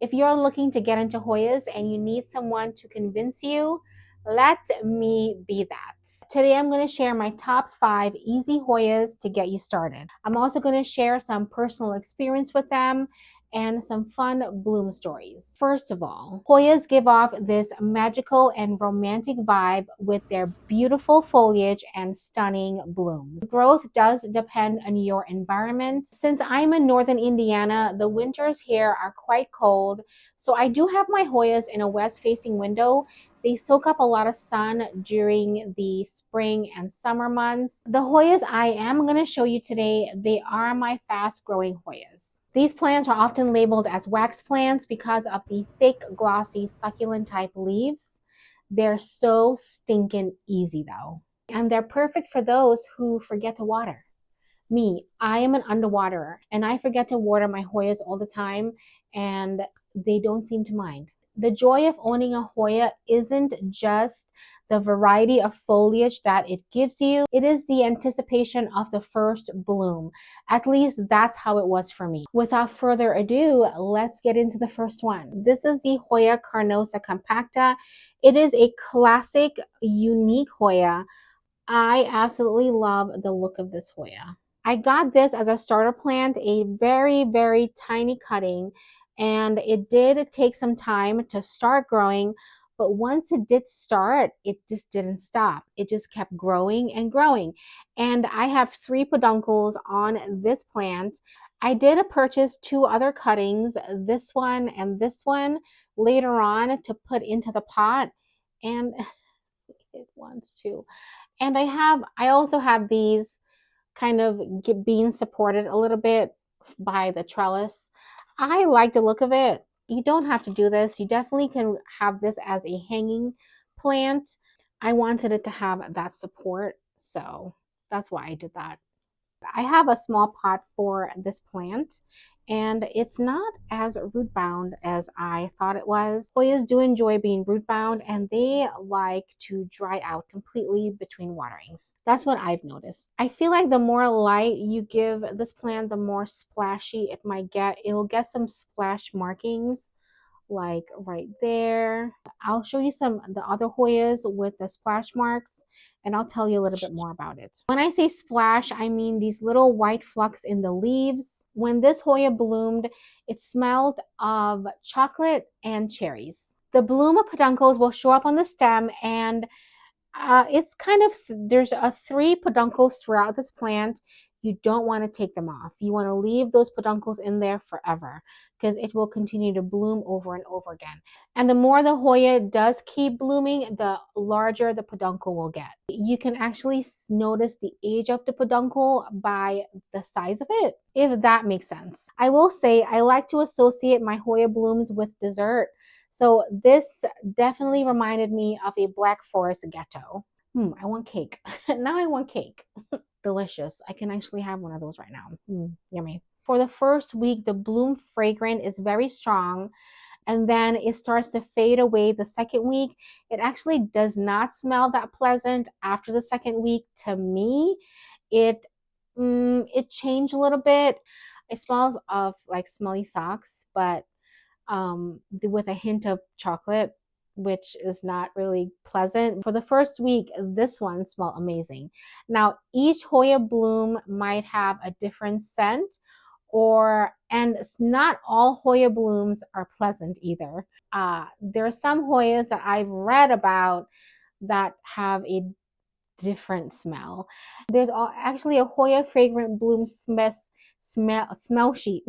If you're looking to get into Hoyas and you need someone to convince you, let me be that. Today I'm going to share my top 5 easy Hoyas to get you started. I'm also going to share some personal experience with them and some fun bloom stories. First of all, Hoyas give off this magical and romantic vibe with their beautiful foliage and stunning blooms. Growth does depend on your environment. Since I'm in northern Indiana, the winters here are quite cold, so I do have my Hoyas in a west-facing window. They soak up a lot of sun during the spring and summer months. The Hoyas I am going to show you today, they are my fast-growing Hoyas. These plants are often labeled as wax plants because of the thick, glossy, succulent type leaves. They're so stinking easy though. And they're perfect for those who forget to water. Me, I am an underwaterer and I forget to water my Hoyas all the time and they don't seem to mind. The joy of owning a Hoya isn't just the variety of foliage that it gives you, it is the anticipation of the first bloom. At least that's how it was for me. Without further ado, let's get into the first one. This is the Hoya Carnosa Compacta. It is a classic, unique Hoya. I absolutely love the look of this Hoya. I got this as a starter plant, a very, very tiny cutting, and it did take some time to start growing, but once it did start, it just didn't stop. It just kept growing and growing. And I have 3 peduncles on this plant. I did purchase 2 other cuttings, this one and this one, later on to put into the pot, and it wants to. And I also have these kind of being supported a little bit by the trellis. I like the look of it. You don't have to do this. You definitely can have this as a hanging plant. I wanted it to have that support, so that's why I did that. I have a small pot for this plant and it's not as root bound as I thought it was. Hoyas do enjoy being root bound and they like to dry out completely between waterings. That's what I've noticed. I feel like the more light you give this plant, the more splashy it might get. It'll get some splash markings like right there. I'll show you some of the other Hoyas with the splash marks and I'll tell you a little bit more about it. When I say splash, I mean these little white flecks in the leaves. When this Hoya bloomed, it smelled of chocolate and cherries. The bloom of peduncles will show up on the stem and it's kind of, there's 3 peduncles throughout this plant. You don't want to take them off. You want to leave those peduncles in there forever because it will continue to bloom over and over again. And the more the Hoya does keep blooming, the larger the peduncle will get. You can actually notice the age of the peduncle by the size of it, if that makes sense. I will say I like to associate my Hoya blooms with dessert. So this definitely reminded me of a Black Forest ghetto. I want cake. Now I want cake. Delicious. I can actually have one of those right now. Yummy. For the first week, the bloom fragrance is very strong and then it starts to fade away the second week. It actually does not smell that pleasant after the second week. To me, it changed a little bit. It smells of like smelly socks, but with a hint of chocolate, which is not really pleasant. For the first week, this one smelled amazing. Now, each Hoya bloom might have a different scent, and not all Hoya blooms are pleasant either. There are some Hoyas that I've read about that have a different smell. There's actually a Hoya fragrant bloom smell sheet.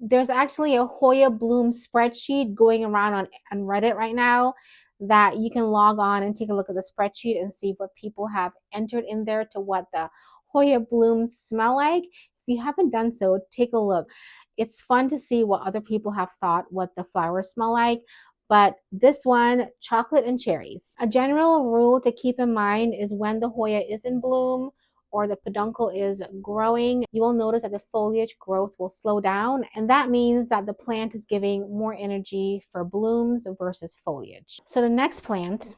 There's actually a Hoya bloom spreadsheet going around on Reddit right now that you can log on and take a look at the spreadsheet and see what people have entered in there to what the Hoya blooms smell like. If you haven't done so, take a look. It's fun to see what other people have thought what the flowers smell like. But this one, chocolate and cherries. A general rule to keep in mind is when the Hoya is in bloom or the peduncle is growing, you will notice that the foliage growth will slow down, and that means that the plant is giving more energy for blooms versus foliage. So the next plant,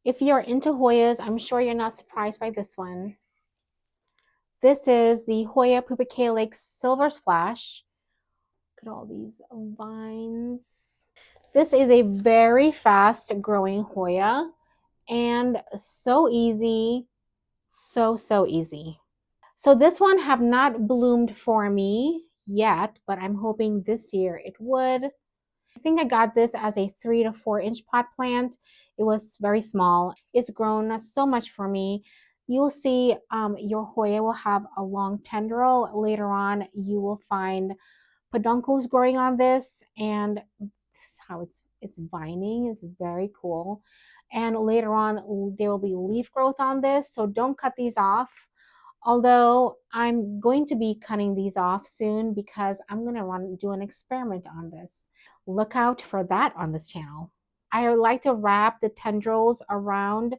if you're into Hoyas, I'm sure you're not surprised by this one. This is the Hoya pubicalyx Silver Splash. at all these vines. This is a very fast growing Hoya and so easy, so easy. So this one have not bloomed for me yet, but I'm hoping this year it would. I think I got this as a 3 to 4 inch pot plant. It was very small. It's grown so much for me. You'll see your Hoya will have a long tendril. Later on, you will find peduncles growing on this, and this is how it's vining. It's very cool. And later on, there will be leaf growth on this, so don't cut these off. Although I'm going to be cutting these off soon because I'm going to do an experiment on this. Look out for that on this channel. I like to wrap the tendrils around.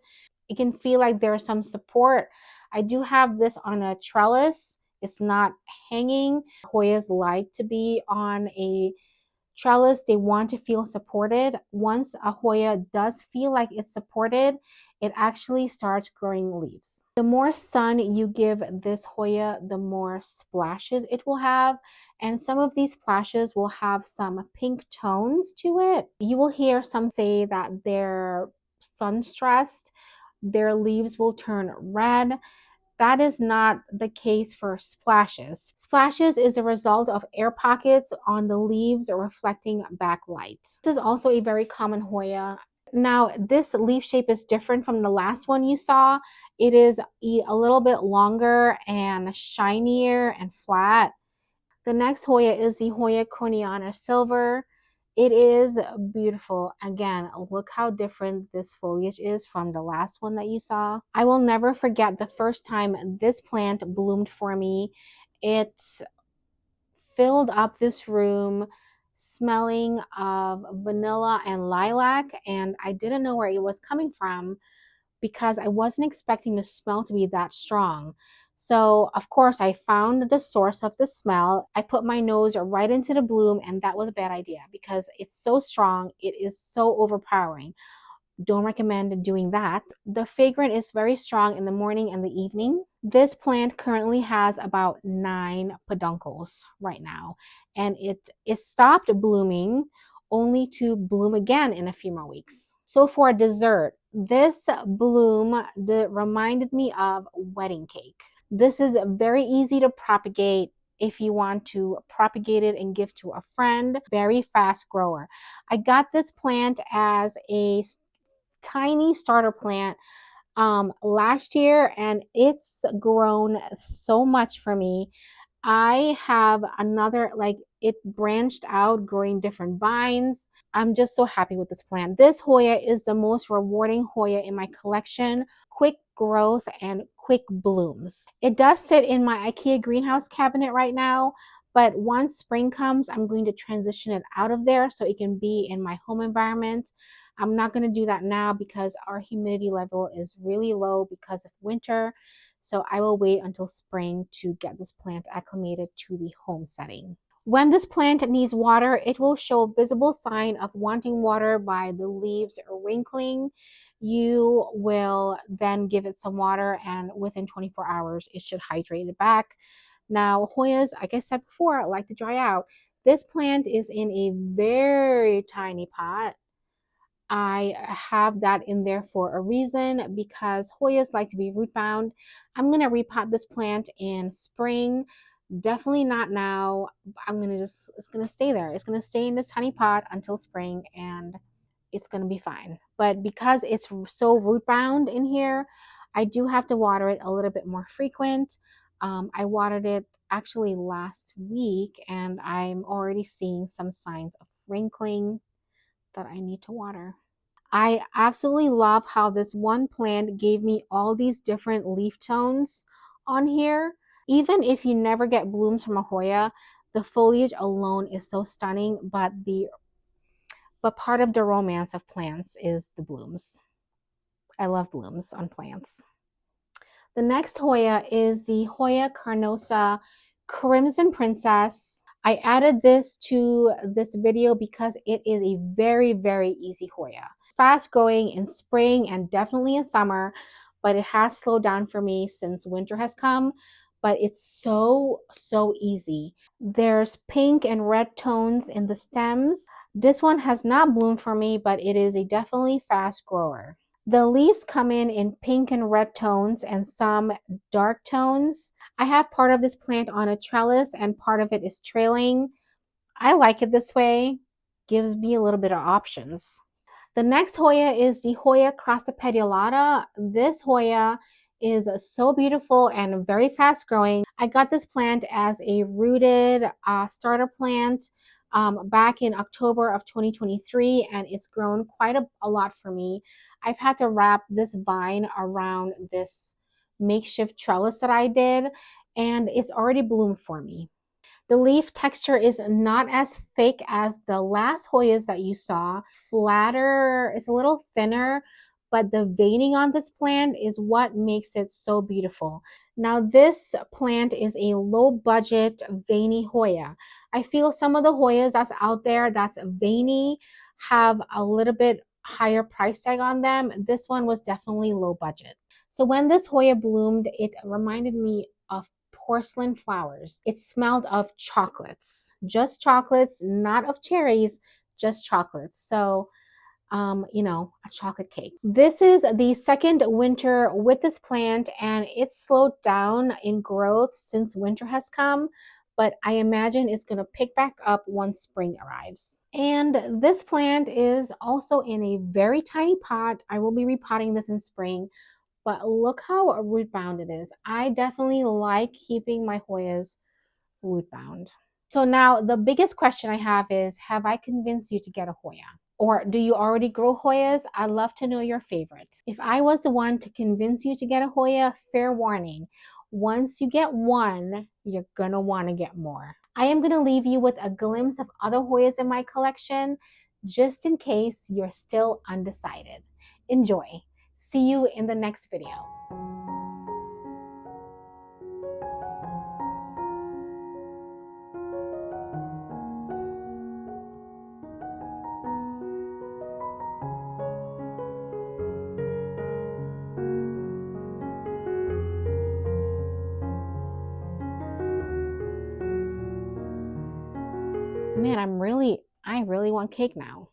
It can feel like there's some support. I do have this on a trellis. It's not hanging. Hoyas like to be on a trellis. They want to feel supported. Once a Hoya does feel like it's supported, it actually starts growing leaves. The more sun you give this Hoya, the more splashes it will have. And some of these splashes will have some pink tones to it. You will hear some say that they're sun stressed. Their leaves will turn red. That is not the case for splashes. Splashes is a result of air pockets on the leaves reflecting backlight. This is also a very common Hoya. Now, this leaf shape is different from the last one you saw. It is a little bit longer and shinier and flat. The next Hoya is the Hoya Krohniana Silver. It is beautiful. Again, look how different this foliage is from the last one that you saw. I will never forget the first time this plant bloomed for me. It filled up this room smelling of vanilla and lilac, and I didn't know where it was coming from because I wasn't expecting the smell to be that strong. So, of course, I found the source of the smell. I put my nose right into the bloom, and that was a bad idea because it's so strong. It is so overpowering. Don't recommend doing that. The fragrance is very strong in the morning and the evening. This plant currently has about 9 peduncles right now, and it stopped blooming only to bloom again in a few more weeks. So for dessert, this bloom reminded me of wedding cake. This is very easy to propagate if you want to propagate it and give to a friend. Very fast grower. I got this plant as a tiny starter plant last year, and it's grown so much for me. I have another, like, it branched out, growing different vines. I'm just so happy with this plant. This Hoya is the most rewarding Hoya in my collection. Quick growth and quick blooms. It does sit in my IKEA greenhouse cabinet right now, but once spring comes, I'm going to transition it out of there so it can be in my home environment. I'm not going to do that now because our humidity level is really low because of winter. So I will wait until spring to get this plant acclimated to the home setting. When this plant needs water, it will show a visible sign of wanting water by the leaves wrinkling. You will then give it some water, and within 24 hours, it should hydrate it back. Now, Hoyas, like I said before, like to dry out. This plant is in a very tiny pot. I have that in there for a reason because Hoyas like to be root bound. I'm going to repot this plant in spring. Definitely not now. It's going to stay there. It's going to stay in this tiny pot until spring, and it's going to be fine. But because it's so root bound in here, I do have to water it a little bit more frequent. I watered it actually last week, and I'm already seeing some signs of wrinkling that I need to water. I absolutely love how this one plant gave me all these different leaf tones on here. Even if you never get blooms from a Hoya, the foliage alone is so stunning, but part of the romance of plants is the blooms. I love blooms on plants. The next Hoya is the Hoya Carnosa Crimson Princess. I added this to this video because it is a very easy Hoya. Fast growing in spring and definitely in summer, but it has slowed down for me since winter has come. but it's so easy. There's pink and red tones in the stems. This one has not bloomed for me, but it is a definitely fast grower. The leaves come in pink and red tones and some dark tones. I have part of this plant on a trellis and part of it is trailing. I like it this way. Gives me a little bit of options. The next Hoya is the Hoya Crassipetiolata. This Hoya is so beautiful and very fast growing. I got this plant as a rooted starter plant back in October of 2023, and it's grown quite a lot for me. I've had to wrap this vine around this makeshift trellis that I did, and it's already bloomed for me. The leaf texture is not as thick as the last Hoyas that you saw. Flatter, it's a little thinner, but the veining on this plant is what makes it so beautiful. Now, this plant is a low budget veiny Hoya. I feel some of the Hoyas that's out there that's veiny have a little bit higher price tag on them. This one was definitely low budget. So when this Hoya bloomed, it reminded me of porcelain flowers. It smelled of chocolates, just chocolates, not of cherries, just chocolates. So, a chocolate cake. This is the second winter with this plant, and it's slowed down in growth since winter has come. But I imagine it's going to pick back up once spring arrives. And this plant is also in a very tiny pot. I will be repotting this in spring, but look how root bound it is. I definitely like keeping my Hoyas root bound. So now the biggest question I have is, have I convinced you to get a Hoya? Or do you already grow Hoyas? I'd love to know your favorite. If I was the one to convince you to get a Hoya, fair warning. Once you get one, you're gonna want to get more. I am gonna leave you with a glimpse of other Hoyas in my collection, just in case you're still undecided. Enjoy. See you in the next video. Man, I really want cake now.